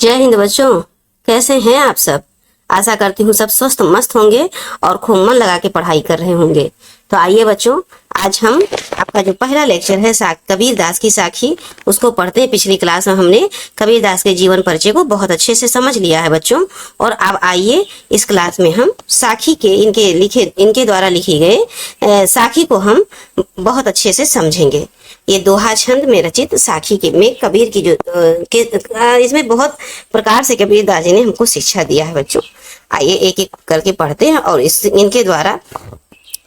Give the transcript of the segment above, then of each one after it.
जय हिंद बच्चों, कैसे हैं आप सब। आशा करती हूँ सब स्वस्थ मस्त होंगे और खूब मन लगा के पढ़ाई कर रहे होंगे। तो आइए बच्चों, आज हम आपका जो पहला लेक्चर है कबीर दास की साखी, उसको पढ़ते हैं। पिछली क्लास में हमने कबीर दास के जीवन परिचय को बहुत अच्छे से समझ लिया है बच्चों, और अब आइए इस क्लास में हम साखी के इनके द्वारा लिखे गए साखी को हम बहुत अच्छे से समझेंगे। ये दोहा छंद में रचित साखी के में कबीर की इसमें बहुत प्रकार से कबीर दास जी ने हमको शिक्षा दिया है बच्चों। आइए एक एक करके पढ़ते हैं और इनके द्वारा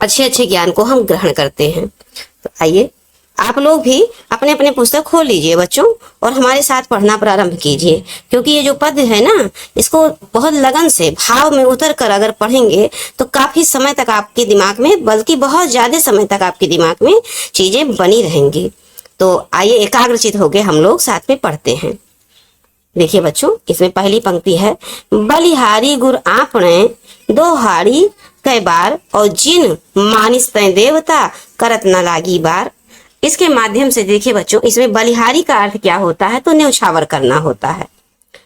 अच्छे अच्छे ज्ञान को हम ग्रहण करते हैं। तो आइए आप लोग भी अपने अपने पुस्तक खोल लीजिए बच्चों और हमारे साथ पढ़ना प्रारंभ कीजिए, क्योंकि ये जो पद है ना, इसको बहुत लगन से भाव में उतर कर अगर पढ़ेंगे तो काफी समय तक आपके दिमाग में, बल्कि बहुत ज्यादा समय तक आपके दिमाग में चीजें बनी रहेंगी। तो आइए एकाग्रचित होकर हम लोग साथ में पढ़ते हैं। देखिए बच्चों, इसमें पहली पंक्ति है, बलिहारी गुर आपने दो हाड़ी कई बार और जिन मानिस तय देवता करत न लागी बार। इसके माध्यम से देखिए बच्चों, इसमें बलिहारी का अर्थ क्या होता है, तो न्यौछावर करना होता है।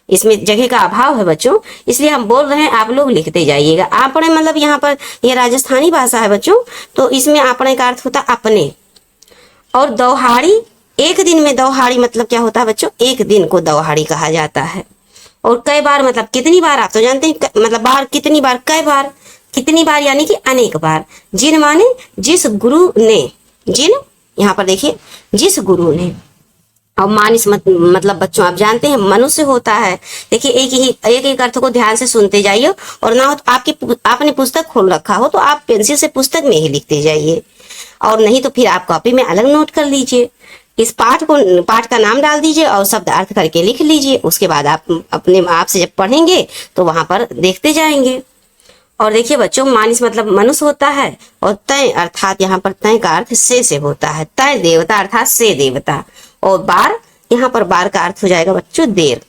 इसमें जगह का अभाव है बच्चों, इसलिए हम बोल रहे हैं, आप लोग लिखते जाइएगा। आपने मतलब यहाँ पर यह राजस्थानी भाषा है बच्चों, तो इसमें आपने का अर्थ होता है अपने। और दौहाड़ी, एक दिन में दौहाड़ी मतलब क्या होता है बच्चों, एक दिन को दौहाड़ी कहा जाता है। और कई बार मतलब कितनी बार, आप तो जानते हैं मतलब बार कितनी बार, कई बार कितनी बार यानी कि अनेक बार। जिन माने जिस गुरु ने, जिन यहाँ पर देखिए जिस गुरु ने, और मानिस मतलब बच्चों आप जानते हैं मनुष्य होता है। देखिए एक एक अर्थ को ध्यान से सुनते जाइए, और ना हो तो आपने पुस्तक खोल रखा हो तो आप पेंसिल से पुस्तक में ही लिखते जाइए, और नहीं तो फिर आप कॉपी में अलग नोट कर लीजिए। इस पाठ का नाम डाल दीजिए और शब्द अर्थ करके लिख लीजिए। उसके बाद आप अपने आप से जब पढ़ेंगे तो वहां पर देखते जाएंगे। और देखिए बच्चों, मानिस मतलब मनुष्य होता है, और तय अर्थात यहाँ पर तय का अर्थ से होता है। तय देवता अर्थात से देवता, और बार, यहाँ पर बार का अर्थ हो जाएगा बच्चों देर।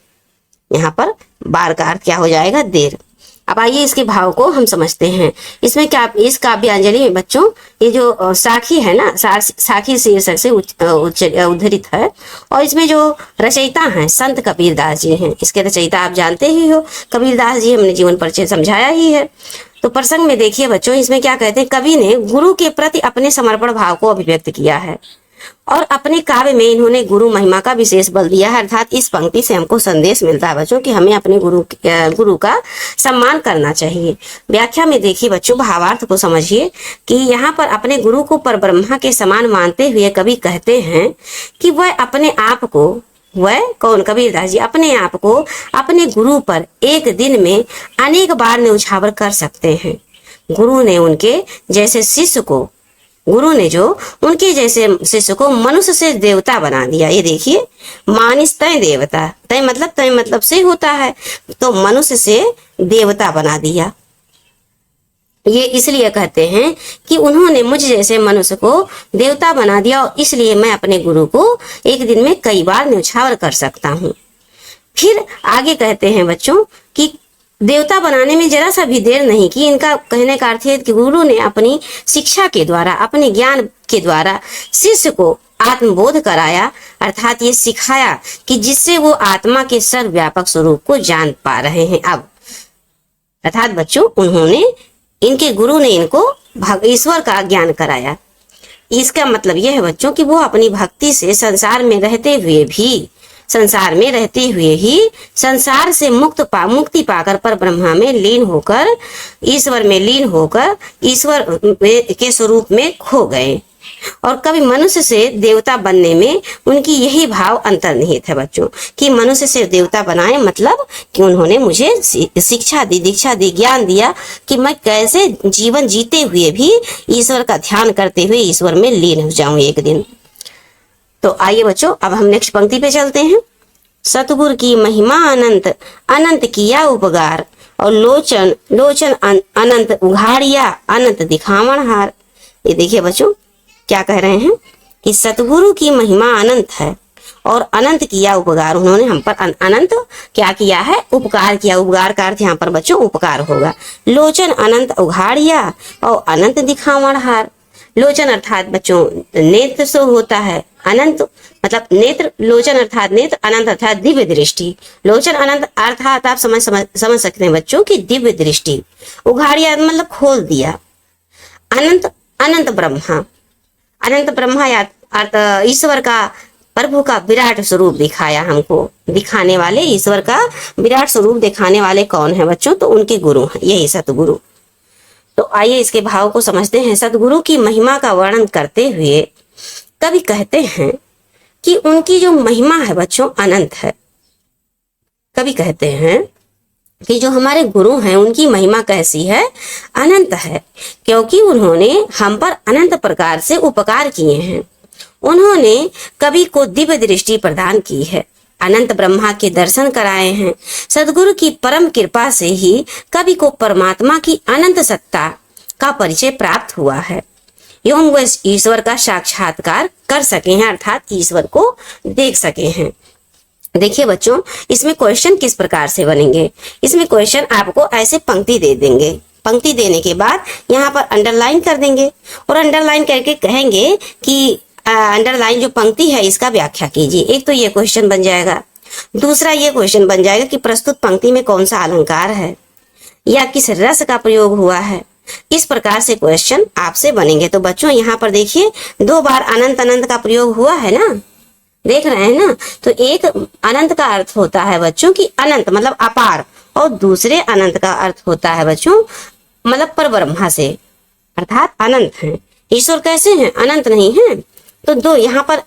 यहाँ पर बार का अर्थ क्या हो जाएगा, देर। अब आइए इसके भाव को हम समझते हैं। इसमें क्या, इस काव्यांजलि में बच्चों ये जो साखी है ना, साखी शीर्षक से उद्धृत है, और इसमें जो रचयिता हैं संत कबीर दास जी हैं। इसके रचयिता आप जानते ही हो, कबीर दास जी, हमने जीवन परिचय समझाया ही है। तो प्रसंग में देखिए बच्चों, इसमें क्या कहते हैं, कवि ने गुरु के प्रति अपने समर्पण भाव को अभिव्यक्त किया है, और अपने काव्य में इन्होंने गुरु महिमा का विशेष बल दिया है। अर्थात इस पंक्ति से हमको संदेश मिलता है बच्चों कि हमें अपने गुरु का सम्मान करना चाहिए। व्याख्या में देखिए बच्चों, भावार्थ को समझिए कि यहाँ पर अपने गुरु को परब्रह्मा के समान मानते हुए कवि कहते हैं कि वह अपने आप को, वह कौन, कबीर दास जी, अपने आप को अपने गुरु पर एक दिन में अनेक बार न्यौछावर कर सकते हैं। गुरु ने उनके जैसे शिष्य को, गुरु ने जो उनके जैसे शिष्य को मनुष्य से देवता बना दिया। ये देखिए, मानिस तय देवता, तय मतलब से होता है, तो मनुष्य से देवता बना दिया। ये इसलिए कहते हैं कि उन्होंने मुझ जैसे मनुष्य को देवता बना दिया, और इसलिए मैं अपने गुरु को एक दिन में कई बार न्यौछावर कर सकता हूँ। फिर आगे कहते हैं बच्चों कि देवता बनाने में जरा सा भी देर नहीं की। इनका कहने का अर्थ है कि गुरु ने अपनी शिक्षा के द्वारा, अपने ज्ञान के द्वारा शिष्य को आत्मबोध कराया, अर्थात ये सिखाया कि जिससे वो आत्मा के सर्वव्यापक स्वरूप को जान पा रहे हैं। अब अर्थात बच्चों, इनके गुरु ने इनको ईश्वर का ज्ञान कराया। इसका मतलब यह है बच्चों कि वो अपनी भक्ति से संसार में रहते हुए ही संसार से मुक्ति पाकर पर ब्रह्मा में लीन होकर, ईश्वर में लीन होकर ईश्वर के स्वरूप में खो गए। और कभी मनुष्य से देवता बनने में उनकी यही भाव अंतर्निहित है बच्चों, कि मनुष्य से देवता बनाए, मतलब कि उन्होंने मुझे शिक्षा दी, दीक्षा दी, ज्ञान दिया कि मैं कैसे जीवन जीते हुए भी ईश्वर का ध्यान करते हुए ईश्वर में लीन हो जाऊं एक दिन। तो आइए बच्चों, अब हम नेक्स्ट पंक्ति पे चलते हैं। सतगुरु की महिमा अनंत, अनंत किया उपकार, और लोचन अनंत उघाड़िया, अनंत दिखावन हार। ये देखिए बच्चों, क्या कह रहे हैं कि सतगुरु की महिमा अनंत है, और अनंत किया उपकार, उन्होंने हम पर अनंत क्या किया है, उपकार किया। उपकार का अर्थ यहाँ पर बच्चों उपकार होगा। लोचन अनंत उघाड़िया और अनंत दिखावन हार। लोचन अर्थात बच्चों नेत्र से होता है, अनंत मतलब नेत्र, लोचन अर्थात नेत्र, अनंत अर्थात दिव्य दृष्टि। लोचन अनंत अर्थात आप समझ सकते हैं बच्चों की दिव्य दृष्टि, उघाड़िया मतलब खोल दिया। अनंत, अनंत ब्रह्मा, अनंत ब्रह्मा या ईश्वर का, प्रभु का विराट स्वरूप दिखाया हमको। दिखाने वाले, ईश्वर का विराट स्वरूप दिखाने वाले कौन है बच्चों? तो उनके गुरु हैं, यही सतगुरु। तो आइए इसके भाव को समझते हैं। सतगुरु की महिमा का वर्णन करते हुए कवि कहते हैं कि उनकी जो महिमा है बच्चों अनंत है। कवि कहते हैं कि जो हमारे गुरु हैं उनकी महिमा कैसी है? अनंत है, क्योंकि उन्होंने हम पर अनंत प्रकार से उपकार किए हैं। उन्होंने कवि को दिव्य दृष्टि प्रदान की है, अनंत ब्रह्मा के दर्शन कराए हैं। सदगुरु की परम कृपा से ही कवि को परमात्मा की अनंत सत्ता का परिचय प्राप्त हुआ है एवं वह ईश्वर का साक्षात्कार कर सके हैं, अर्थात ईश्वर को देख सके हैं। देखिए बच्चों, इसमें क्वेश्चन किस प्रकार से बनेंगे? इसमें क्वेश्चन आपको ऐसे पंक्ति दे देंगे, पंक्ति देने के बाद यहाँ पर अंडरलाइन कर देंगे और अंडरलाइन करके कहेंगे कि अंडरलाइन जो पंक्ति है इसका व्याख्या कीजिए। एक तो ये क्वेश्चन बन जाएगा। दूसरा ये क्वेश्चन बन जाएगा कि प्रस्तुत पंक्ति में कौन सा अलंकार है या किस रस का प्रयोग हुआ है। इस प्रकार से क्वेश्चन आपसे बनेंगे। तो बच्चों यहाँ पर देखिए 2 बार अनंत अनंत का प्रयोग हुआ है ना, देख रहे हैं ना। तो एक अनंत का अर्थ होता है बच्चों की अनंत मतलब अपार, और दूसरे अनंत का अर्थ होता है बच्चों मतलब पर ब्रह्मा से, अर्थात अनंत है। ईश्वर कैसे हैं? अनंत नहीं है। तो दो यहाँ पर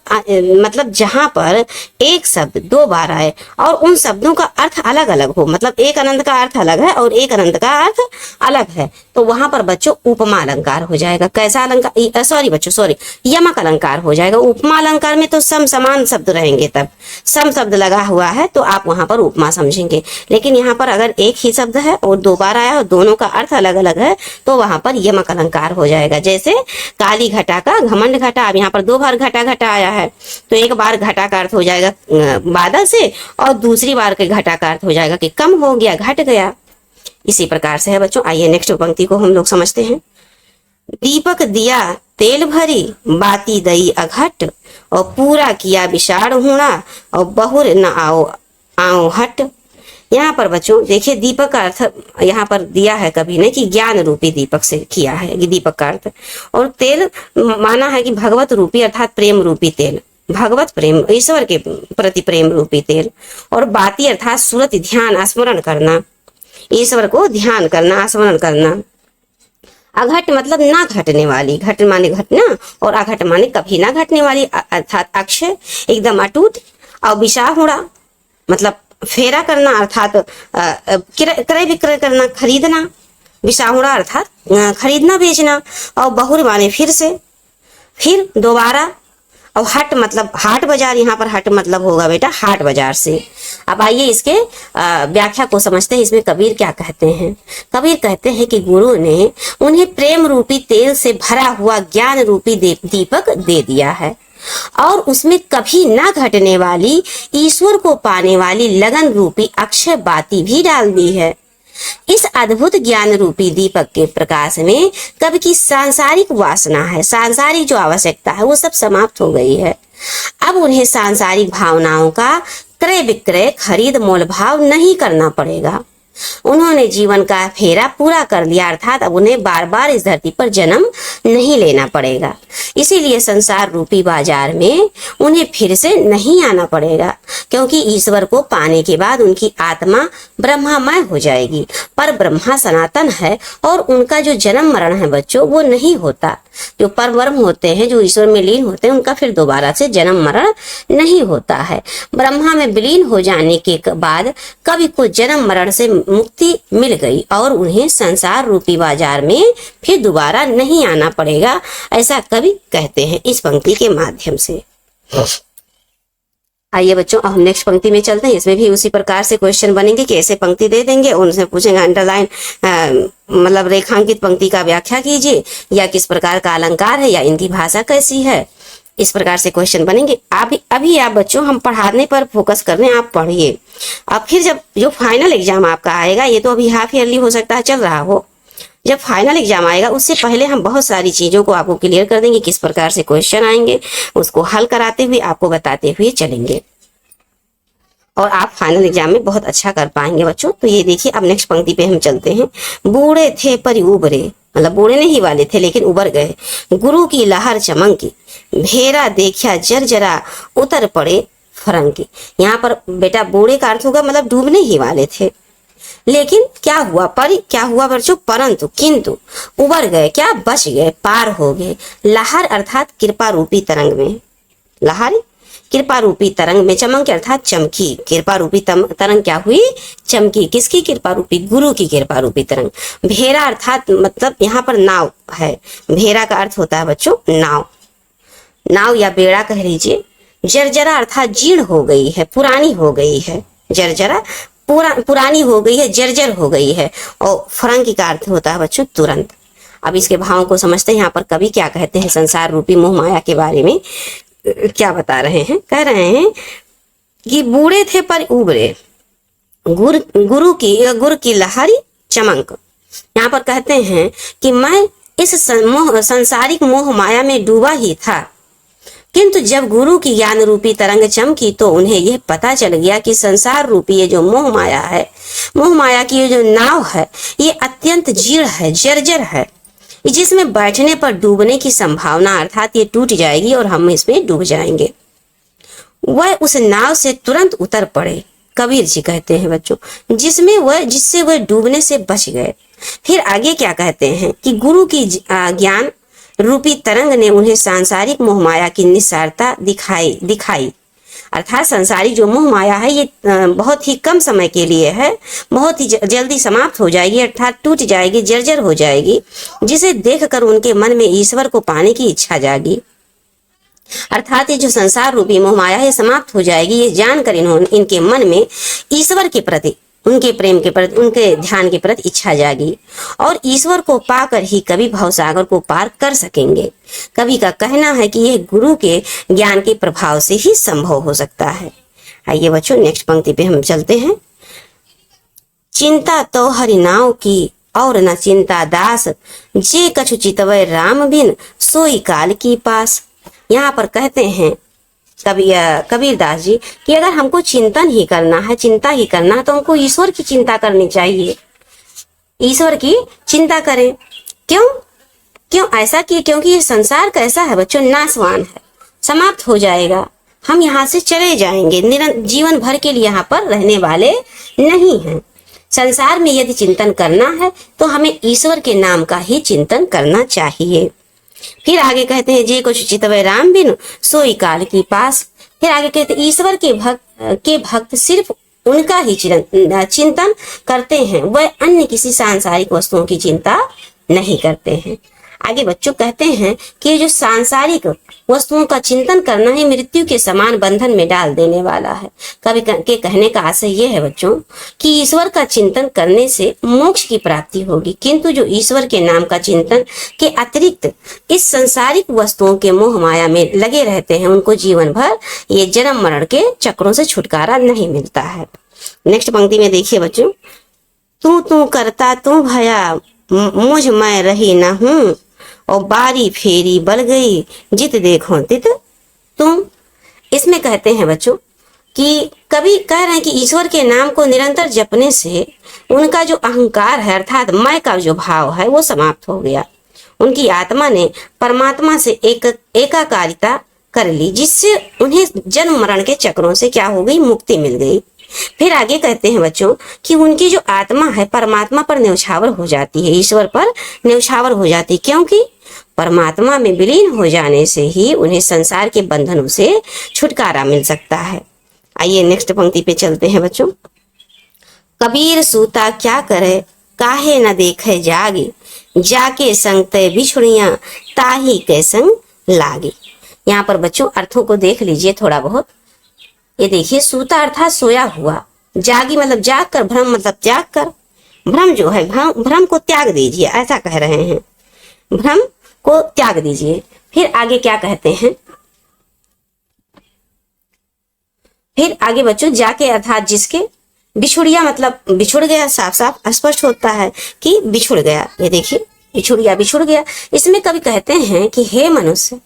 मतलब जहां पर एक शब्द 2 बार आए और उन शब्दों का अर्थ अलग अलग हो, मतलब एक अनंत का अर्थ अलग है और एक अनंत का अर्थ अलग है, तो वहां पर बच्चों उपमा अलंकार हो जाएगा। कैसा अलंकार? सॉरी बच्चों, सॉरी, यमक अलंकार हो जाएगा। उपमा अलंकार में तो सम समान शब्द रहेंगे, तब सम शब्द लगा हुआ है तो आप वहां पर उपमा समझेंगे। लेकिन यहाँ पर अगर एक ही शब्द है और 2 बार आया और दोनों का अर्थ अलग अलग है तो वहां पर यमक अलंकार हो जाएगा। जैसे काली घटा का घमंड घटा, अब यहाँ पर 2 बार घटा घटा आया है तो एक बार घटा का अर्थ हो जाएगा बादल से और दूसरी बार के घटा का अर्थ हो जाएगा कि कम हो गया, घट गया। इसी प्रकार से है बच्चों। आइए नेक्स्ट पंक्ति को हम लोग समझते हैं। दीपक दिया तेल भरी, बाती दई अघट, और पूरा किया विषाण हुणा, और बहुर न आओ आओ हट। यहाँ पर बच्चों देखिए दीपक का अर्थ यहाँ पर दिया है कवि ने कि ज्ञान रूपी दीपक से किया है दीपक का अर्थ, और तेल माना है कि भगवत रूपी अर्थात प्रेम रूपी तेल, भगवत प्रेम, ईश्वर के प्रति प्रेम रूपी तेल, और बाती अर्थात सुरत ध्यान स्मरण करना, ईश्वर को ध्यान करना स्मरण करना। अघट मतलब ना घटने वाली, घट माने घटना और अघट माने कभी ना घटने वाली, अर्थात अक्षय एकदम अटूट। और विषाहुड़ा मतलब फेरा करना अर्थात क्रय विक्रय करना, खरीदना। विषाहुड़ा अर्थात खरीदना बेचना। और बहुर माने फिर से, फिर दोबारा। और हट मतलब हाट बाजार, यहाँ पर हट मतलब होगा बेटा हाट बाजार से। अब आइए इसके व्याख्या को समझते हैं। इसमें कबीर क्या कहते हैं? कबीर कहते हैं कि गुरु ने उन्हें प्रेम रूपी तेल से भरा हुआ ज्ञान रूपी दीपक दे दिया है और उसमें कभी ना घटने वाली ईश्वर को पाने वाली लगन रूपी अक्षय बाती भी डाल दी है। इस अद्भुत ज्ञान रूपी दीपक के प्रकाश में कवि की सांसारिक वासना है, सांसारिक जो आवश्यकता है वो सब समाप्त हो गई है। अब उन्हें सांसारिक भावनाओं का क्रय विक्रय खरीद मोल भाव नहीं करना पड़ेगा। उन्होंने जीवन का फेरा पूरा कर लिया, अर्थात अब उन्हें बार बार इस धरती पर जन्म नहीं लेना पड़ेगा। इसीलिए संसार रूपी बाजार में उन्हें फिर से नहीं आना पड़ेगा, क्योंकि ईश्वर को पाने के बाद उनकी आत्मा ब्रह्मामय हो जाएगी। पर ब्रह्मा सनातन है और उनका जो जन्म मरण है बच्चों वो नहीं होता। जो पर ब्रह्म होते हैं, जो ईश्वर में लीन होते हैं, उनका फिर दोबारा से जन्म मरण नहीं होता है। ब्रह्मा में विलीन हो जाने के बाद कवि को जन्म मरण से मुक्ति मिल गई और उन्हें संसार रूपी बाजार में फिर दोबारा नहीं आना पड़ेगा, ऐसा कवि कहते हैं इस पंक्ति के माध्यम से। आइए बच्चों अब हम नेक्स्ट पंक्ति में चलते हैं। इसमें भी उसी प्रकार से क्वेश्चन बनेंगे कि ऐसे पंक्ति दे देंगे, उनसे पूछेंगे अंडरलाइन मतलब रेखांकित पंक्ति का व्याख्या कीजिए, या किस प्रकार का अलंकार है, या इनकी भाषा कैसी है। इस प्रकार से क्वेश्चन बनेंगे। अभी आप बच्चों हम पढ़ाने पर फोकस कर रहे हैं, आप पढ़िए। अब फिर जब जो फाइनल एग्जाम आपका आएगा, ये तो अभी हाफ ईयरली हो सकता है चल रहा हो, जब फाइनल एग्जाम आएगा उससे पहले हम बहुत सारी चीजों को आपको क्लियर कर देंगे, किस प्रकार से क्वेश्चन आएंगे उसको हल कराते हुए आपको बताते हुए चलेंगे और आप फाइनल एग्जाम में बहुत अच्छा कर पाएंगे बच्चों। तो ये देखिए, अब नेक्स्ट पंक्ति पे हम चलते हैं। बूढ़े थे पर उबरे, मतलब बूढ़े नहीं वाले थे लेकिन उबर गए। गुरु की लहर चमकी, भेरा देखा जरा उतर पड़े फरंगी। यहाँ पर बेटा बूढ़े का अर्थ होगा मतलब डूबने ही वाले थे, लेकिन क्या हुआ, पर क्या हुआ बच्चों, परंतु किंतु उबर गए, क्या बच गए, पार हो गए। लहर अर्थात कृपा रूपी तरंग में, लहर कृपा रूपी तरंग में, चमक अर्थात चमकी, कृपा रूपी तरंग क्या हुई, चमकी। किसकी कृपा रूपी, गुरु की कृपा रूपी तरंग। भेरा अर्थात मतलब यहाँ पर नाव है, भेरा का अर्थ होता है बच्चों नाव, नाव या बेड़ा कह लीजिए। जर्जरा अर्थात जीर्ण हो गई है, पुरानी हो गई है, जर्जरा पुरानी हो गई है, जर्जर हो गई है। और फरंगी का अर्थ होता है बच्चों तुरंत। अब इसके भावों को समझते हैं। यहाँ पर कवि क्या कहते हैं, संसार रूपी मोह माया के बारे में क्या बता रहे हैं, कह रहे हैं कि बूढ़े थे पर उबरे, गुरु की लहरी चमक। यहाँ पर कहते हैं कि मैं इस संसारिक मोह माया में डूबा ही था, किंतु जब गुरु की ज्ञान रूपी तरंग चमकी तो उन्हें यह पता चल गया कि संसार रूपी ये जो मोह माया है, मोह माया की ये जो नाव है, ये अत्यंत जीर्ण है, जर्जर है, जिसमें बैठने पर डूबने की संभावना, अर्थात ये टूट जाएगी और हम इसमें डूब जाएंगे। वह उस नाव से तुरंत उतर पड़े, कबीर जी कहते हैं बच्चों, जिससे वह डूबने से बच गए। फिर आगे क्या कहते हैं कि गुरु की ज्ञान रूपी तरंग ने उन्हें सांसारिक मोह माया की निस्सारता दिखाई। अर्थात संसारी जो मोह माया है ये बहुत ही कम समय के लिए है, बहुत ही जल्दी समाप्त हो जाएगी, अर्थात टूट जाएगी, जर्जर हो जाएगी, जिसे देखकर उनके मन में ईश्वर को पाने की इच्छा जागी। अर्थात ये जो संसार रूपी मोह माया है समाप्त हो जाएगी, ये जानकर इनके मन में ईश्वर के प्रति, उनके प्रेम के प्रति, उनके ध्यान के प्रति इच्छा जागी और ईश्वर को पाकर ही कवि भवसागर को पार कर सकेंगे। कवि का कहना है कि यह गुरु के ज्ञान के प्रभाव से ही संभव हो सकता है। आइए बच्चों नेक्स्ट पंक्ति पे हम चलते हैं। चिंता तो हरि नाव की और न चिंता दास, जे कछु चितवै राम बिन सोई काल की पास। यहाँ पर कहते हैं कबीर दास जी कि अगर हमको चिंतन ही करना है, चिंता ही करना है, तो हमको ईश्वर की चिंता करनी चाहिए, ईश्वर की चिंता करें। क्यों ऐसा किए, क्योंकि ये संसार कैसा है बच्चों, नाशवान है, समाप्त हो जाएगा, हम यहाँ से चले जाएंगे, जीवन भर के लिए यहाँ पर रहने वाले नहीं हैं। संसार में यदि चिंतन करना है तो हमें ईश्वर के नाम का ही चिंतन करना चाहिए। फिर आगे कहते हैं जे कुछ चितवै राम बिनु सोई काल की पास। फिर आगे कहते हैं ईश्वर के भक्त सिर्फ उनका ही चिंतन करते हैं, वह अन्य किसी सांसारिक वस्तुओं की चिंता नहीं करते हैं। आगे बच्चों कहते हैं कि जो सांसारिक वस्तुओं का चिंतन करना है मृत्यु के समान बंधन में डाल देने वाला है। कवि के कहने का आशय यह है बच्चों कि ईश्वर का चिंतन करने से मोक्ष की प्राप्ति होगी, किंतु जो ईश्वर के नाम का चिंतन के अतिरिक्त इस सांसारिक वस्तुओं के मोह माया में लगे रहते हैं, उनको जीवन भर ये जन्म मरण के चक्रों से छुटकारा नहीं मिलता है। नेक्स्ट पंक्ति में देखिए बच्चों, तू करता तू भया मुझ मैं रही न हूं, और बारी फेरी बल गई जित देखो तित तुम। इसमें कहते हैं बच्चों कि कवि कह रहे हैं कि ईश्वर के नाम को निरंतर जपने से उनका जो अहंकार है अर्थात मैं का जो भाव है वो समाप्त हो गया। उनकी आत्मा ने परमात्मा से एकाकारिता कर ली, जिससे उन्हें जन्म मरण के चक्रों से क्या हो गई, मुक्ति मिल गई। फिर आगे कहते हैं बच्चों कि उनकी जो आत्मा है परमात्मा पर न्यौछावर हो जाती है, ईश्वर पर न्यौछावर हो जाती है, क्योंकि परमात्मा में विलीन हो जाने से ही उन्हें संसार के बंधनों से छुटकारा मिल सकता है। आइए नेक्स्ट पंक्ति पे चलते हैं बच्चों। कबीर सूता क्या करे काहे न देखे जागी, जाके संग तय बिछुड़ियां ताही के संग लागी। यहाँ पर बच्चों अर्थों को देख लीजिए थोड़ा बहुत। ये देखिए, सूता अर्थात सोया हुआ, जागी मतलब जाग कर, भ्रम मतलब त्याग कर। भ्रम जो है भ्रम को त्याग दीजिए, ऐसा कह रहे हैं, भ्रम को त्याग दीजिए। फिर आगे क्या कहते हैं, फिर आगे बच्चों जाके अर्थात जिसके, बिछुड़िया मतलब बिछुड़ गया, साफ साफ स्पष्ट होता है कि बिछुड़ गया। ये देखिए बिछुड़िया, बिछुड़ गया। इसमें कवि कहते हैं कि हे मनुष्य,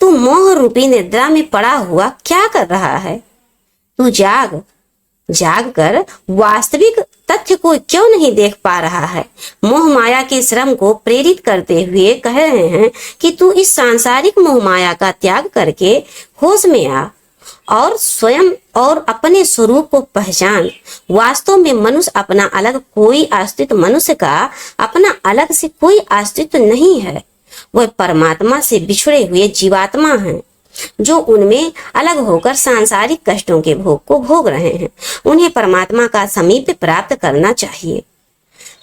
तू मोह रूपी निद्रा में पड़ा हुआ क्या कर रहा है? तू जाग, जाग कर वास्तविक तथ्य को क्यों नहीं देख पा रहा है? मोह माया के श्रम को प्रेरित करते हुए कह रहे हैं कि तू इस सांसारिक मोह माया का त्याग करके होश में आ और स्वयं और अपने स्वरूप को पहचान। वास्तव में मनुष्य अपना अलग कोई अस्तित्व, मनुष्य का अपना अलग से कोई अस्तित्व नहीं है। वह परमात्मा से बिछड़े हुए जीवात्मा हैं जो उनमें अलग होकर सांसारिक कष्टों के भोग को भोग रहे हैं। उन्हें परमात्मा का समीप प्राप्त करना चाहिए।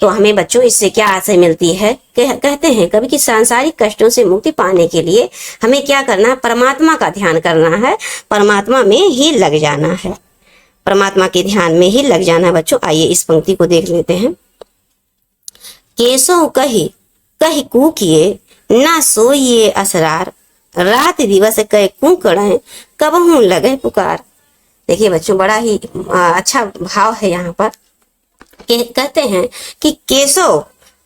तो हमें बच्चों इससे क्या आशय मिलती है? कहते हैं कभी कि सांसारिक कष्टों से मुक्ति पाने के लिए हमें क्या करना है? परमात्मा का ध्यान करना है, परमात्मा में ही लग जाना है, परमात्मा के ध्यान में ही लग जाना है। बच्चों आइए इस पंक्ति को देख लेते हैं। केसो कही कही कूकिए, ना सोइए असरार, रात दिवस कह कूकड़े, कबहू लगे पुकार। देखिए बच्चों बड़ा ही अच्छा भाव है यहाँ पर। कहते हैं कि केसो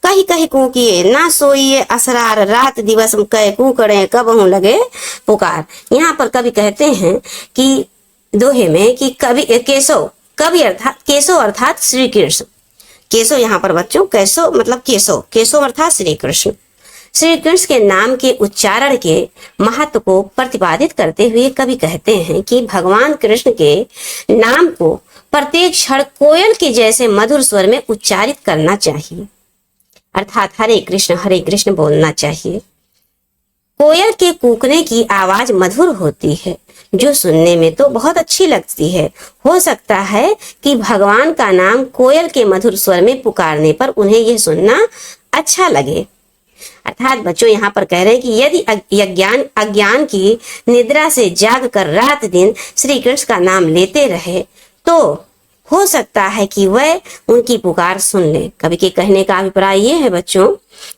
कही कही कूकिए, ना सोइए असरार, रात दिवस कह कूकड़े, कबहू लगे पुकार। यहाँ पर कवि कहते हैं कि दोहे में कि कवि केसो, कवि अर्थात केसो अर्थात श्री कृष्ण। केसो यहाँ पर बच्चों कैसो मतलब केसो, केसो अर्थात श्री कृष्ण। श्री कृष्ण के नाम के उच्चारण के महत्व को प्रतिपादित करते हुए कवि कहते हैं कि भगवान कृष्ण के नाम को प्रत्येक क्षण कोयल के जैसे मधुर स्वर में उच्चारित करना चाहिए, अर्थात हरे कृष्ण बोलना चाहिए। कोयल के कूकने की आवाज मधुर होती है जो सुनने में तो बहुत अच्छी लगती है। हो सकता है कि भगवान का नाम कोयल के मधुर स्वर में पुकारने पर उन्हें यह सुनना अच्छा लगे। अर्थात बच्चों यहाँ पर कह रहे हैं कि यदि अज्ञान की निद्रा से जाग कर रात दिन श्री कृष्ण का नाम लेते रहे तो हो सकता है कि वह उनकी पुकार सुन ले। कवि के कहने का अभिप्राय यह है बच्चों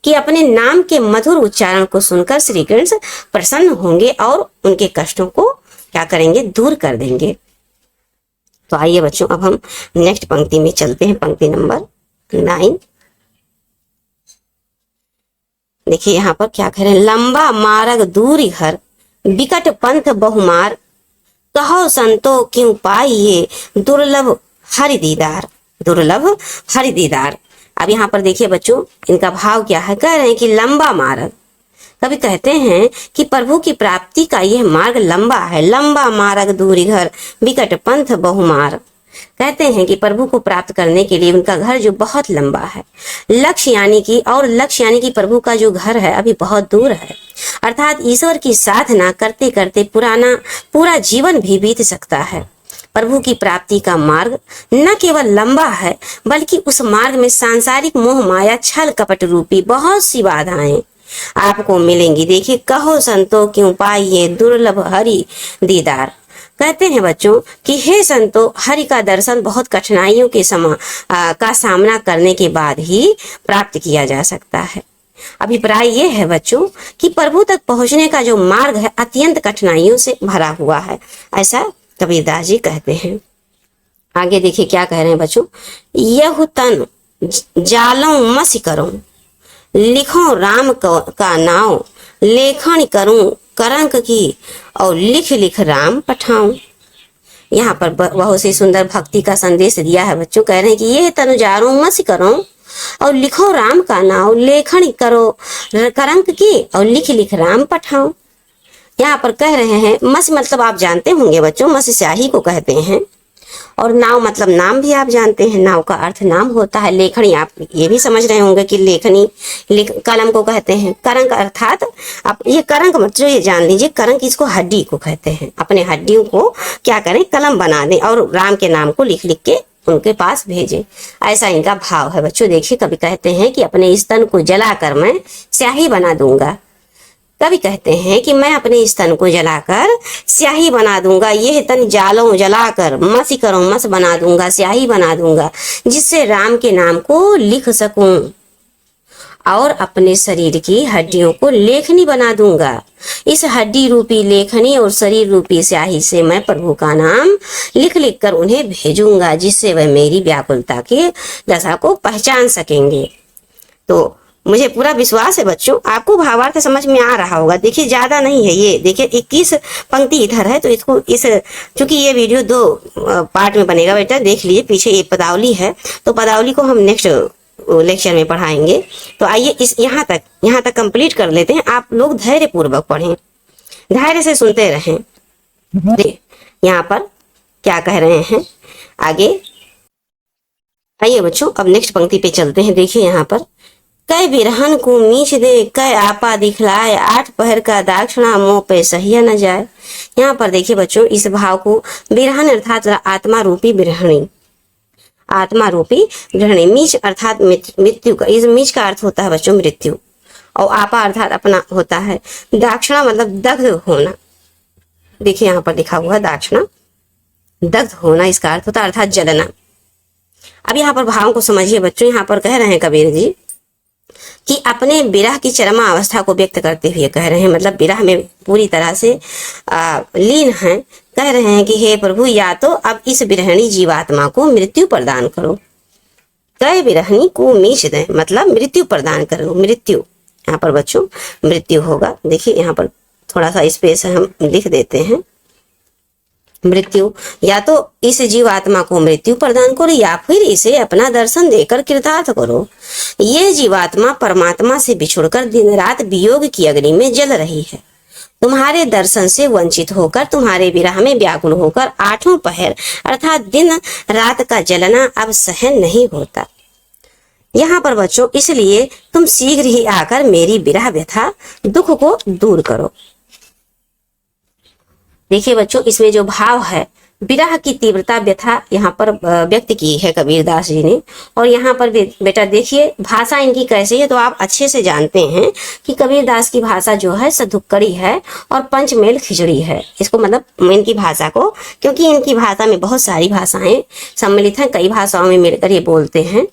कि अपने नाम के मधुर उच्चारण को सुनकर श्री कृष्ण प्रसन्न होंगे और उनके कष्टों को क्या करेंगे? दूर कर देंगे। तो आइए बच्चों अब हम नेक्स्ट पंक्ति में चलते हैं, पंक्ति नंबर 9। देखिए यहाँ पर क्या कह रहे हैं? लंबा मार्ग दूरी घर, बिकट पंथ बहुमार, कहो संतो क्यों पाइए, दुर्लभ हरि दीदार, दुर्लभ हरि दीदार। अब यहाँ पर देखिए बच्चों इनका भाव क्या है? कह रहे हैं कि लंबा मार्ग, कभी कहते हैं कि प्रभु की प्राप्ति का यह मार्ग लंबा है। लंबा मार्ग दूरी घर, बिकट पंथ बहुमार। कहते हैं कि प्रभु को प्राप्त करने के लिए उनका घर जो बहुत लंबा है, लक्ष्य यानी कि प्रभु का जो घर है अभी बहुत दूर है। अर्थात ईश्वर की साधना करते करते पूरा जीवन भी बीत सकता है। प्रभु की प्राप्ति का मार्ग न केवल लंबा है बल्कि उस मार्ग में सांसारिक मोह माया छल कपट रूपी बहुत सी बाधाएं आपको मिलेंगी। देखिए, कहो संतो क्यों पाइए दुर्लभ हरि दीदार। कहते हैं बच्चों कि हे संतो, हरि का दर्शन बहुत कठिनाइयों के का सामना करने के बाद ही प्राप्त किया जा सकता है। अभिप्राय ये है बच्चों कि प्रभु तक पहुंचने का जो मार्ग है अत्यंत कठिनाइयों से भरा हुआ है, ऐसा कबीरदास जी कहते हैं। आगे देखिए क्या कह रहे हैं बच्चों, यह तन जालों मसी करो, लिखो राम का नाव, लेखन करूं करंक की, और लिख लिख राम पठाऊं। यहाँ पर बहुत सी सुंदर भक्ति का संदेश दिया है बच्चों। कह रहे हैं कि यह तनु जारो मसी करो और लिखो राम का नाम, लेखन करो करंक की, और लिख लिख राम पठाओ। यहाँ पर कह रहे हैं मस मतलब आप जानते होंगे बच्चों, मस स्याही को कहते हैं, और नाव मतलब नाम भी आप जानते हैं, नाव का अर्थ नाम होता है। लेखनी आप ये भी समझ रहे होंगे कि लेखनी कलम को कहते हैं। करंक अर्थात आप ये करंक मतलब ये जान लीजिए, करंक इसको हड्डी को कहते हैं। अपने हड्डियों को क्या करें, कलम बना दें और राम के नाम को लिख लिख के उनके पास भेजें, ऐसा इनका भाव है बच्चों। देखिए कवि कहते हैं कि अपने स्तन को जलाकर मैं स्याही बना दूंगा। कवि कहते हैं कि मैं अपने स्तन को जलाकर स्याही बना दूंगा, यह तन जालों जलाकर मसी करो मस बना दूंगा, स्याही बना दूंगा, जिससे राम के नाम को लिख सकूं और अपने शरीर की हड्डियों को लेखनी बना दूंगा। इस हड्डी रूपी लेखनी और शरीर रूपी स्याही से मैं प्रभु का नाम लिख लिख कर उन्हें भेजूंगा, जिससे वह मेरी व्याकुलता की दशा को पहचान सकेंगे। तो मुझे पूरा विश्वास है बच्चों आपको भावार्थ समझ में आ रहा होगा। देखिए ज्यादा नहीं है, ये देखिए 21 पंक्ति इधर है, तो इसको चूंकि ये वीडियो 2 पार्ट में बनेगा बेटा, देख लीजिए पीछे एक पदावली है, तो पदावली को हम नेक्स्ट लेक्चर में पढ़ाएंगे। तो आइए इस यहाँ तक कंप्लीट कर लेते हैं। आप लोग धैर्य पूर्वक पढ़ें, धैर्य से सुनते रहें। यहाँ पर क्या कह रहे हैं आगे, आइए बच्चों अब नेक्स्ट पंक्ति पे चलते हैं। देखिए यहाँ पर, कै बिरहन को मीच दे, कै आपा दिखलाए, 8 पहर का दाक्षिणा मोह पे सहिया न जाए। यहाँ पर देखिए बच्चों इस भाव को बिरहन अर्थात आत्मा रूपी बिरहणी, आत्मा रूपी गृहिणी, मीच अर्थात मृत्यु का, इस मीच का अर्थ होता है बच्चों मृत्यु, और आपा अर्थात अपना होता है, दाक्षिणा मतलब दग्ध होना। देखिए यहाँ पर लिखा हुआ है दाक्षिणा, दग्ध होना इसका अर्थ होता है, अर्थात जलना। अब यहाँ पर भावों को समझिए बच्चों, यहाँ पर कह रहे हैं कबीर जी कि अपने विरह की चरमा अवस्था को व्यक्त करते हुए कह रहे हैं, मतलब विरह में पूरी तरह से लीन हैं। कह रहे हैं कि हे प्रभु, या तो अब इस बिरहणी जीवात्मा को मृत्यु प्रदान करो, कै बिरहनी को मीच दें मतलब मृत्यु प्रदान करो। मृत्यु यहाँ पर बच्चों मृत्यु होगा। देखिए यहाँ पर थोड़ा सा स्पेस हम लिख देते हैं, मृत्यु, या तो इस जीवात्मा को मृत्यु प्रदान करो या फिर इसे अपना दर्शन देकर कृतार्थ करो। ये जीवात्मा परमात्मा से बिछुड़कर दिन रात वियोग की अग्नि में जल रही है। तुम्हारे दर्शन से वंचित होकर, तुम्हारे विरह में व्याकुल होकर 8 पहर अर्थात दिन रात का जलना अब सहन नहीं होता। यहाँ पर बच्चों इसलिए तुम शीघ्र ही आकर मेरी विरह व्यथा दुख को दूर करो। देखिए बच्चों इसमें जो भाव है, विरह की तीव्रता व्यथा यहाँ पर व्यक्त की है कबीरदास जी ने। और यहाँ पर बेटा देखिए भाषा इनकी कैसी है, तो आप अच्छे से जानते हैं कि कबीरदास की भाषा जो है सधुक्कड़ी है और पंचमेल खिचड़ी है। इसको मतलब इनकी भाषा को, क्योंकि इनकी भाषा में बहुत सारी भाषाएं सम्मिलित हैं, कई भाषाओं में मिलकर ये बोलते हैं,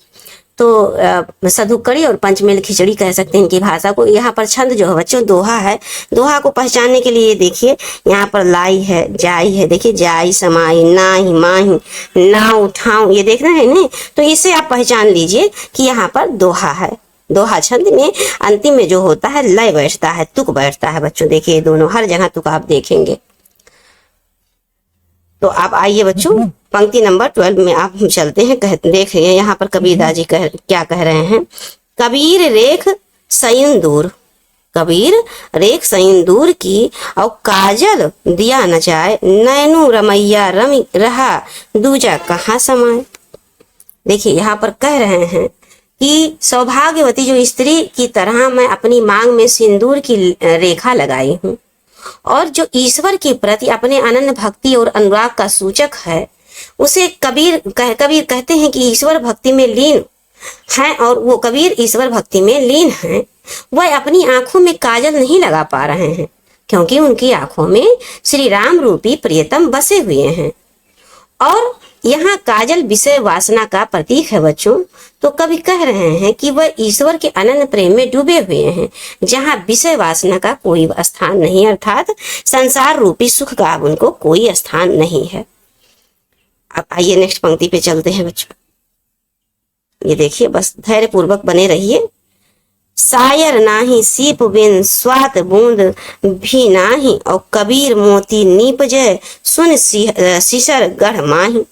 तो सधुक्कड़ी और पंचमेल खिचड़ी कह सकते हैं इनकी भाषा को। यहाँ पर छंद जो है बच्चों दोहा है, दोहा को पहचानने के लिए देखिए यहाँ पर लाई है, जाई है, देखिए जाई समाई, नाही माही, ना उठाऊं, ये देखना है ना, तो इससे आप पहचान लीजिए कि यहाँ पर दोहा है। दोहा छंद में अंतिम में जो होता है लय बैठता है, तुक बैठता है बच्चों। देखिए दोनों हर जगह तुक आप देखेंगे। तो आप आइए बच्चों पंक्ति नंबर 12 में आप हम चलते हैं। देख रहे हैं यहाँ पर कबीरदास जी क्या कह रहे हैं, कबीर रेख सईन दूर, कबीर रेख सईन दूर की, और काजल दिया न जाए, नैनू रमैया रमी रहा, दूजा कहाँ समाए। देखिए यहाँ पर कह रहे हैं कि सौभाग्यवती जो स्त्री की तरह मैं अपनी मांग में सिंदूर की रेखा लगाई हूँ, और जो ईश्वर के प्रति अपने अनन्य भक्ति और अनुराग का सूचक है, उसे कबीर कहते हैं कि ईश्वर भक्ति में लीन है, और वो कबीर ईश्वर भक्ति में लीन है। वह अपनी आंखों में काजल नहीं लगा पा रहे हैं, क्योंकि उनकी आंखों में श्री राम रूपी प्रियतम बसे हुए हैं। और यहाँ काजल विषय वासना का प्रतीक है बच्चों। तो कवि कह रहे हैं कि वह ईश्वर के अनन्य प्रेम में डूबे हुए हैं, जहाँ विषय वासना का कोई स्थान नहीं, अर्थात संसार रूपी सुख का अब उनको कोई स्थान नहीं है। अब आइए नेक्स्ट पंक्ति पे चलते हैं बच्चों। ये देखिए बस धैर्य पूर्वक बने रहिए। सायर नाही सीप बिन स्वात बूंद भी नाही, और कबीर मोती नीपजय सुन सिसर गढ़ माही।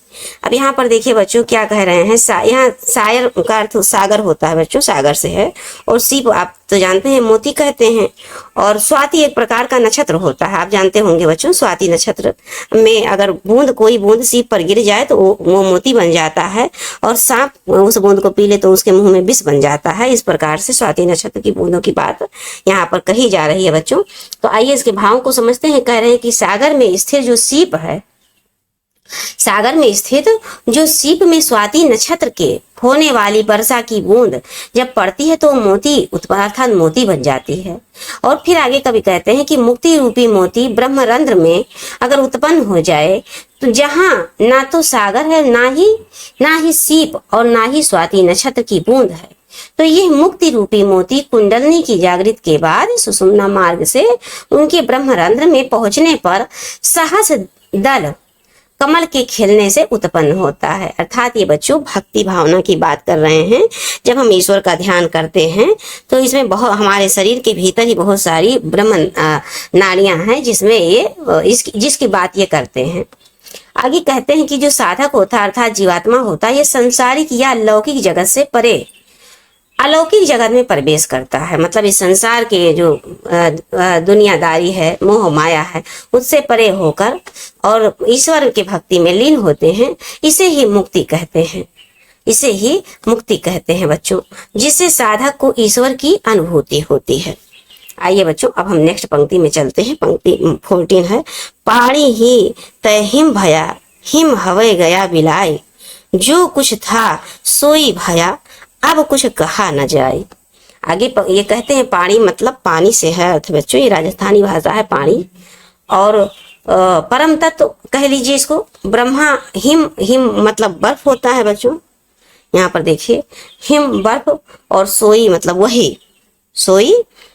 अब यहाँ पर देखिए बच्चों क्या कह रहे हैं, यहाँ सायर का अर्थ सागर होता है बच्चों, सागर से है, और सीप आप तो जानते हैं मोती कहते हैं, और स्वाति एक प्रकार का नक्षत्र होता है, आप जानते होंगे बच्चों। स्वाति नक्षत्र में अगर कोई बूंद सीप पर गिर जाए तो वो मोती बन जाता है, और सांप उस बूंद को पी ले तो उसके मुंह में विष बन जाता है। इस प्रकार से स्वाति नक्षत्र की बूंदों की बात यहाँ पर कही जा रही है बच्चों। तो आइए इसके भावों को समझते हैं। कह रहे हैं कि सागर में स्थिर जो सीप है, सागर में स्थित जो सीप में स्वाति नक्षत्र के होने वाली वर्षा की बूंद जब पड़ती है तो मोती अर्थात मोती बन जाती है। और फिर आगे कवि कहते हैं कि मुक्ति रूपी मोती ब्रह्मरंध्र में अगर उत्पन्न हो जाए, तो जहां ना तो सागर है, ना ही सीप और ना ही स्वाति नक्षत्र की बूंद है, तो ये मुक्ति रूपी मोती कुंडलनी की जागृत के बाद सुषुम्ना मार्ग से उनके ब्रह्मरंध्र में पहुंचने पर सहस दल कमल के खिलने से उत्पन्न होता है। अर्थात ये बच्चों भक्ति भावना की बात कर रहे हैं। जब हम ईश्वर का ध्यान करते हैं तो इसमें बहुत हमारे शरीर के भीतर ही बहुत सारी ब्रह्म नाड़ियां हैं जिसमें ये जिसकी बात ये करते हैं। आगे कहते हैं कि जो साधक होता है अर्थात जीवात्मा होता है, ये संसारिक या लौकिक जगत से परे अलौकिक जगत में प्रवेश करता है। मतलब इस संसार के जो दुनियादारी है, मोह माया है, उससे परे होकर और ईश्वर की भक्ति में लीन होते हैं। इसे ही मुक्ति कहते हैं, इसे ही मुक्ति कहते हैं बच्चों, जिससे साधक को ईश्वर की अनुभूति होती है। आइए बच्चों अब हम नेक्स्ट पंक्ति में चलते हैं। पंक्ति 14 है, पाणी ही तय हिम भया, हिम हवे गया बिलाए, जो कुछ था सोई भया, अब कुछ कहा न जाए। आगे ये कहते हैं पानी मतलब पानी से है अर्थ बच्चों, ये राजस्थानी भाषा है पानी। और परम तत्व कह लीजिए इसको। ब्रह्मा हिम, हिम मतलब बर्फ होता है बच्चों, यहाँ पर देखिए हिम बर्फ, और सोई मतलब वही, सोई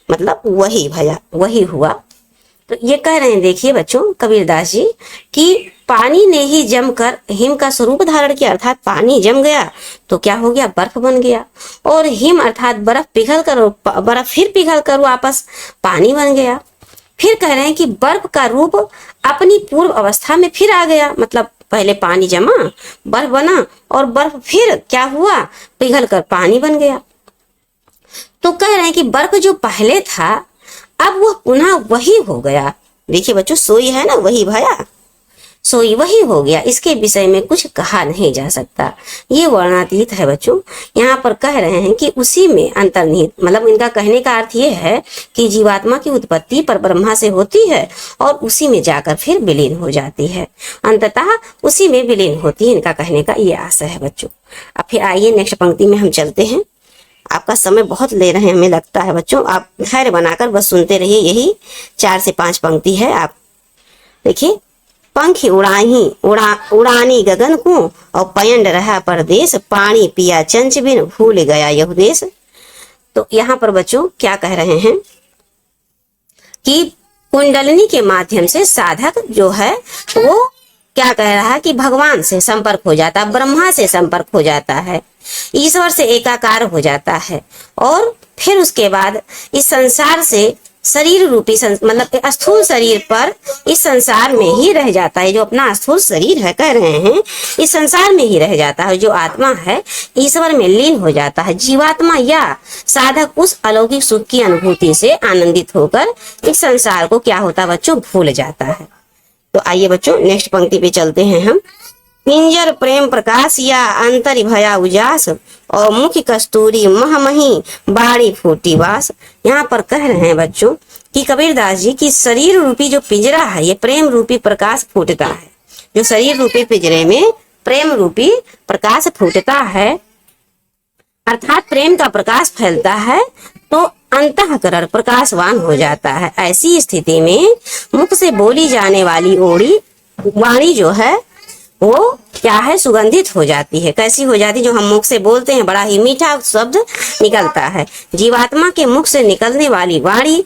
मतलब वही भया, वही हुआ। तो ये कह रहे हैं देखिए बच्चों कबीरदास जी कि पानी ने ही जमकर हिम का स्वरूप धारण किया, अर्थात पानी जम गया तो क्या हो गया, बर्फ बन गया। और हिम अर्थात बर्फ पिघल कर, बर्फ फिर पिघल कर वापस पानी बन गया। फिर कह रहे हैं कि बर्फ का रूप अपनी पूर्व अवस्था में फिर आ गया। मतलब पहले पानी जमा, बर्फ बना, और बर्फ फिर क्या हुआ, पिघल कर पानी बन गया। तो कह रहे हैं कि बर्फ जो पहले था अब वह पुनः वही हो गया। देखिए बच्चों सोई है ना, वही भया, सोई वही हो गया। इसके विषय में कुछ कहा नहीं जा सकता, ये वर्णातीत है बच्चों। यहाँ पर कह रहे हैं कि उसी में अंतर्निहित, मतलब इनका कहने का अर्थ ये है कि जीवात्मा की उत्पत्ति पर ब्रह्मा से होती है और उसी में जाकर फिर विलीन हो जाती है, अंततः उसी में विलीन होती है। इनका कहने का ये आशय है बच्चों। अब फिर आइए नेक्स्ट पंक्ति में हम चलते हैं। आपका समय बहुत ले रहे हैं हमें लगता है बच्चों, आप धैर्य बनाकर बस सुनते रहिए। यही 4 से 5 पंक्ति है। आप देखिए, पंख उड़ानी गगन को और पयंड रहा परदेश, पानी पिया चंच बिन भूल गया यह देश। तो यहाँ पर बच्चों क्या कह रहे हैं कि कुंडलिनी के माध्यम से साधक जो है वो क्या कह रहा है कि भगवान से संपर्क हो जाता है, ब्रह्मा से संपर्क हो जाता है, ईश्वर से एकाकार हो जाता है। और फिर उसके बाद इस संसार से शरीर रूपी मतलब स्थूल शरीर पर इस संसार में ही रह जाता है। जो अपना स्थूल शरीर है कह रहे हैं इस संसार में ही रह जाता है। जो आत्मा है ईश्वर में लीन हो जाता है। जीवात्मा या साधक उस अलौकिक सुख की अनुभूति से आनंदित होकर इस संसार को क्या होता बच्चों, भूल जाता है। तो आइए बच्चों नेक्स्ट पंक्ति पे चलते हैं हम। पिंजर प्रेम प्रकाश या अंतरि भया उजास, और मुख कस्तूरी महमही बाड़ी फूटी वास। यहाँ पर कह रहे हैं बच्चों कि कबीरदास जी की शरीर रूपी जो पिंजरा है ये प्रेम रूपी प्रकाश फूटता है। जो शरीर रूपी पिंजरे में प्रेम रूपी प्रकाश फूटता है, अर्थात प्रेम का प्रकाश फैलता है, तो अंतःकरण प्रकाशवान हो जाता है। ऐसी स्थिति में मुख से बोली जाने वाली वाणी जो है वो क्या है, सुगंधित हो जाती है। कैसी हो जाती है, जो हम मुख से बोलते हैं बड़ा ही मीठा शब्द निकलता है। जीवात्मा के मुख से निकलने वाली वाणी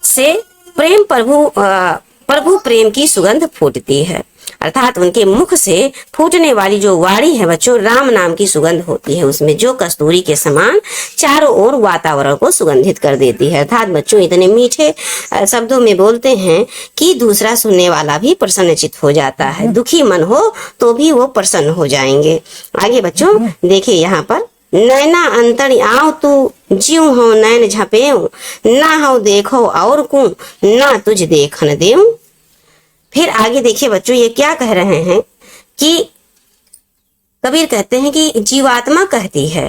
से प्रभु प्रेम की सुगंध फूटती है। अर्थात उनके मुख से फूटने वाली जो वाणी है बच्चों, राम नाम की सुगंध होती है। उसमें जो कस्तूरी के समान चारों ओर वातावरण को सुगंधित कर देती है। अर्थात बच्चों इतने मीठे शब्दों में बोलते हैं कि दूसरा सुनने वाला भी प्रसन्नचित हो जाता है। दुखी मन हो तो भी वो प्रसन्न हो जाएंगे। आगे बच्चों देखिए यहाँ पर, नैना अंतरी आओ तू जीव हो नैन झपेऊ, ना हो देखो और को ना तुझ देखन देऊ। फिर आगे देखिए बच्चों ये क्या कह रहे हैं कि कबीर कहते हैं कि जीवात्मा कहती है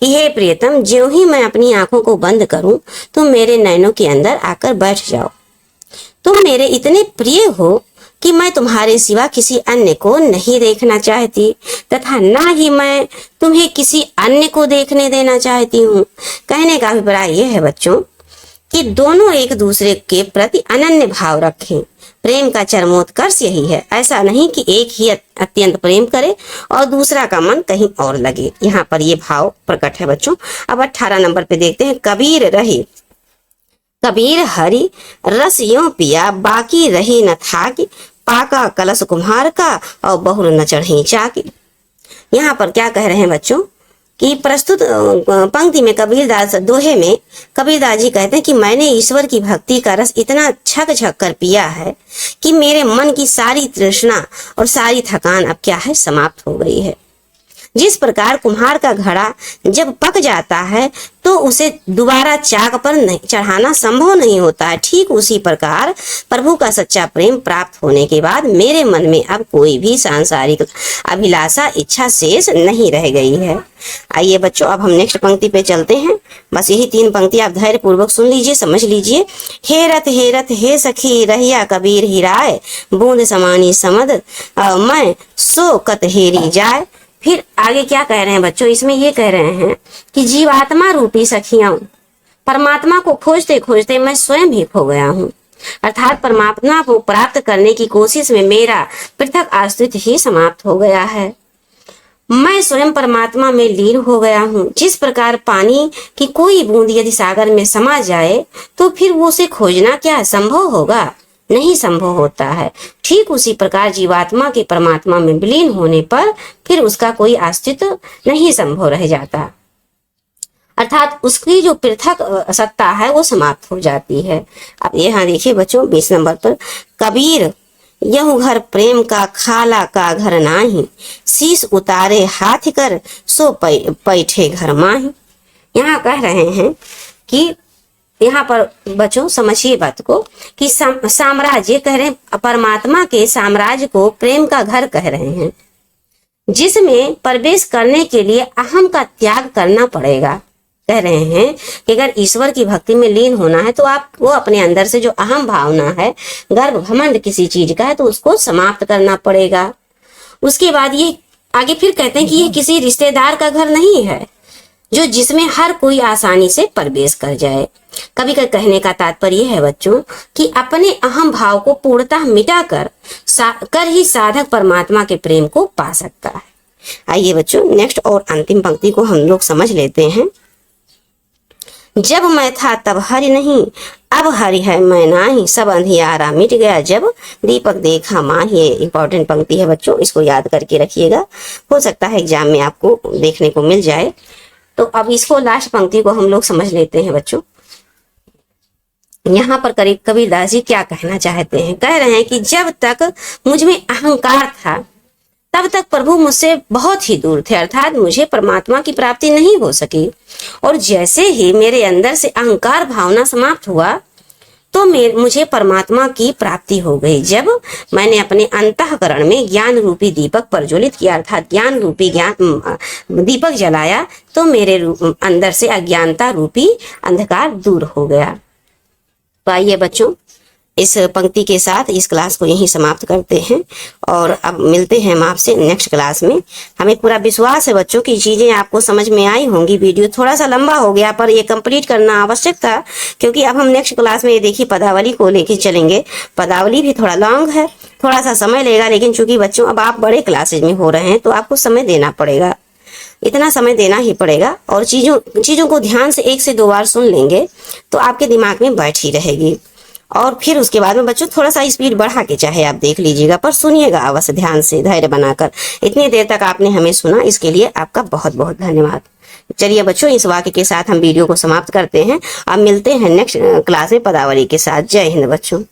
कि हे प्रियतम, ज्यों ही मैं अपनी आंखों को बंद करूं तुम मेरे नैनों के अंदर आकर बैठ जाओ। तुम मेरे इतने प्रिय हो कि मैं तुम्हारे सिवा किसी अन्य को नहीं देखना चाहती, तथा ना ही मैं तुम्हें किसी अन्य को देखने देना चाहती हूँ। कहने का अभिप्राय यह है बच्चों कि दोनों एक दूसरे के प्रति अनन्य भाव रखें। प्रेम का चरमोत्कर्ष यही है। ऐसा नहीं कि एक ही अत्यंत प्रेम करे और दूसरा का मन कहीं और लगे। यहाँ पर ये भाव प्रकट है बच्चों। अब 18 नंबर पे देखते हैं। कबीर रहे कबीर हरि रस यूं पिया, बाकी रही न था कि पाका कलश कुम्हार का और बहुर न चढ़ी चाकी। यहाँ पर क्या कह रहे हैं बच्चों कि प्रस्तुत पंक्ति में कबीरदास दोहे में कबीरदास जी कहते हैं कि मैंने ईश्वर की भक्ति का रस इतना छक छक कर पिया है कि मेरे मन की सारी तृष्णा और सारी थकान अब क्या है, समाप्त हो गई है। जिस प्रकार कुम्हार का घड़ा जब पक जाता है तो उसे दोबारा चाक पर नहीं चढ़ाना संभव नहीं होता है, ठीक उसी प्रकार प्रभु का सच्चा प्रेम प्राप्त होने के बाद मेरे मन में अब कोई भी सांसारिक अभिलाषा इच्छा शेष नहीं रह गई है। आइए बच्चों, अब हम नेक्स्ट पंक्ति पे चलते हैं। बस यही 3 पंक्ति आप धैर्य पूर्वक सुन लीजिए, समझ लीजिए। हे रथ हे सखी रहिया कबीर हिराए, बूंद समानी समद मैं सो कत हेरी जाए। फिर आगे क्या कह रहे हैं बच्चों, इसमें ये कह रहे हैं कि जीवात्मा रूपी सखियां, परमात्मा को खोजते खोजते मैं स्वयं ही खो गया हूँ। अर्थात परमात्मा को प्राप्त करने की कोशिश में मेरा पृथक अस्तित्व ही समाप्त हो गया है। मैं स्वयं परमात्मा में लीन हो गया हूँ। जिस प्रकार पानी की कोई बूंद यदि सागर में समा जाए तो फिर वो उसे खोजना क्या संभव होगा, नहीं संभव होता है। ठीक उसी प्रकार जीवात्मा के परमात्मा में विलीन होने पर फिर उसका कोई अस्तित्व नहीं संभव रह जाता, अर्थात उसकी जो पृथक सत्ता है वो समाप्त हो जाती है। अब यहाँ देखिए बच्चों 20 नंबर पर, कबीर यहु घर प्रेम का खाला का घर नाही, शीश उतारे हाथ कर सो पैठे घर माही। यहाँ कह रहे हैं कि यहाँ पर बच्चों समझिए बात को कि साम्राज्य कह रहे हैं, परमात्मा के साम्राज्य को प्रेम का घर कह रहे हैं, जिसमें प्रवेश करने के लिए अहम का त्याग करना पड़ेगा। कह रहे हैं कि अगर ईश्वर की भक्ति में लीन होना है तो आपको अपने अंदर से जो अहम भावना है, गर्व घमंड किसी चीज का है, तो उसको समाप्त करना पड़ेगा। उसके बाद ये आगे फिर कहते हैं कि ये किसी रिश्तेदार का घर नहीं है जो जिसमें हर कोई आसानी से प्रवेश कर जाए। कभी कभी कहने का तात्पर्य है बच्चों कि अपने अहम भाव को पूर्णतः मिटा कर ही साधक परमात्मा के प्रेम को पा सकता है। आइए बच्चों नेक्स्ट और अंतिम पंक्ति को हम लोग समझ लेते हैं। जब मैं था तब हरि नहीं, अब हरि है मैं नाही, सब अंधियारा मिट गया जब दीपक देखा माही। ये इंपॉर्टेंट पंक्ति है बच्चों, इसको याद करके रखिएगा, हो सकता है एग्जाम में आपको देखने को मिल जाए। तो अब इसको लास्ट पंक्ति को हम लोग समझ लेते हैं बच्चों। यहाँ पर कबीरदास जी क्या कहना चाहते हैं, कह रहे हैं कि जब तक मुझ में अहंकार था तब तक प्रभु मुझसे बहुत ही दूर थे, अर्थात मुझे परमात्मा की प्राप्ति नहीं हो सकी। और जैसे ही मेरे अंदर से अहंकार भावना समाप्त हुआ तो मुझे परमात्मा की प्राप्ति हो गई। जब मैंने अपने अंतःकरण में ज्ञान रूपी दीपक प्रज्वलित किया, अर्थात ज्ञान रूपी दीपक जलाया, तो मेरे अंदर से अज्ञानता रूपी अंधकार दूर हो गया। तो आइए बच्चों, इस पंक्ति के साथ इस क्लास को यहीं समाप्त करते हैं और अब मिलते हैं हम आपसे नेक्स्ट क्लास में। हमें पूरा विश्वास है बच्चों की चीजें आपको समझ में आई होंगी। वीडियो थोड़ा सा लंबा हो गया पर ये कंप्लीट करना आवश्यक था, क्योंकि अब हम नेक्स्ट क्लास में ये देखिए पदावली को लेके चलेंगे। पदावली भी थोड़ा लॉन्ग है, थोड़ा सा समय लेगा, लेकिन चूंकि बच्चों अब आप बड़े क्लासेज में हो रहे हैं तो आपको समय देना पड़ेगा, इतना समय देना ही पड़ेगा। और चीजों को ध्यान से 1 से 2 बार सुन लेंगे तो आपके दिमाग में बैठी रहेगी। और फिर उसके बाद में बच्चों थोड़ा सा स्पीड बढ़ा के चाहे आप देख लीजिएगा, पर सुनिएगा अवश्य ध्यान से, धैर्य बनाकर। इतनी देर तक आपने हमें सुना, इसके लिए आपका बहुत बहुत धन्यवाद। चलिए बच्चों, इस वाक्य के साथ हम वीडियो को समाप्त करते हैं। अब मिलते हैं नेक्स्ट क्लास में पदावली के साथ। जय हिंद बच्चों।